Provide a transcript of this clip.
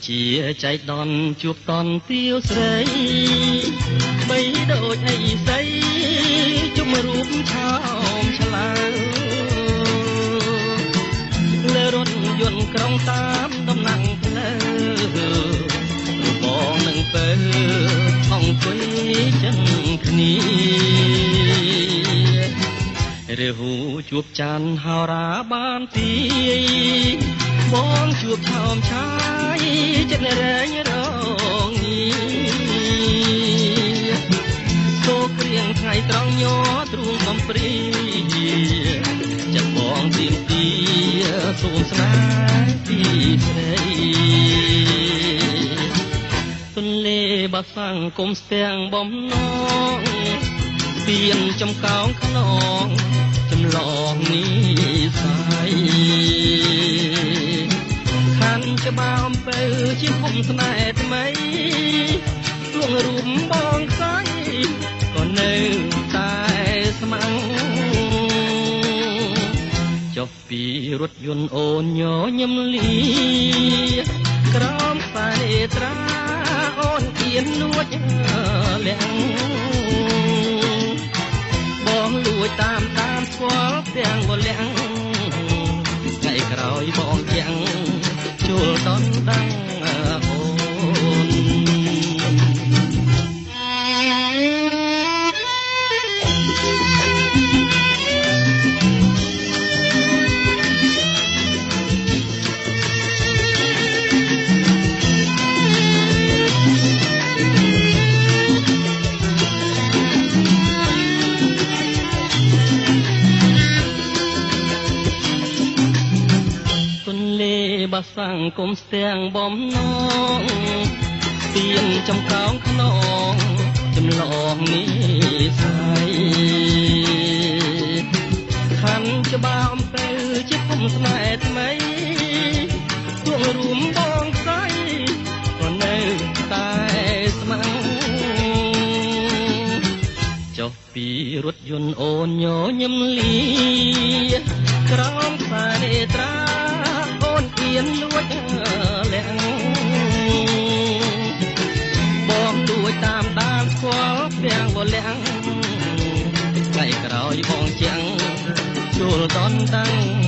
ជាចៃដន្យជួបតន់ទាវស្រីបីដូចអីសីជុំរូបឆោមឆ្លើលើរថយន្តក្រុងតាមដំណាំងផ្លូវបងនឹងពើអង្គុយចិនគ្នារាហូជួបច័ន្ទហោរាបានទីបងជួបថោមឆាយចិត្តរែងរងសូក្រៀងថ្ងៃត្រង់ញ័រទ្រូងកំព្រីចិត្តបងទៀមទីសូមស្នេហ៍ពីស្រីទន្លេបាសាំងគុំស្ទាំងបំណងពៀនចំកោងខ្នងចម្លងនេះសាយខាន់ច្បាអំពើជាគុំស្នេហ៍ថ្មីលួងរូបបងស្អីក៏នៅតែស្មាំងចុះពីរថយន្តអូនញញឹមលីក្រោមខ្សែត្រាអូនគៀនលួចលាក់បងលួចតាមស្គាល់ទាំងវលាំងថ្ងៃក្រោយបងជាងជួលតន់តាំងអូនបាសាំងគុំស្ទាំងបំណងទៀនចំកោងខ្នងចម្លងនេះស្អីខាន់ច្បាអំពើជាគុំស្នេហ៍ថ្មីទួងរួមបងស្អីក៏នៅតែស្មាំងចុះពីរថយន្តអូនញញឹមលីក្រោមខ្សែត្រាគៀនលួចលាក់បងលួចតាមដានស្គាល់ទាំងវលាំងថ្ងៃក្រោយបងជាងជួលតន់តាំង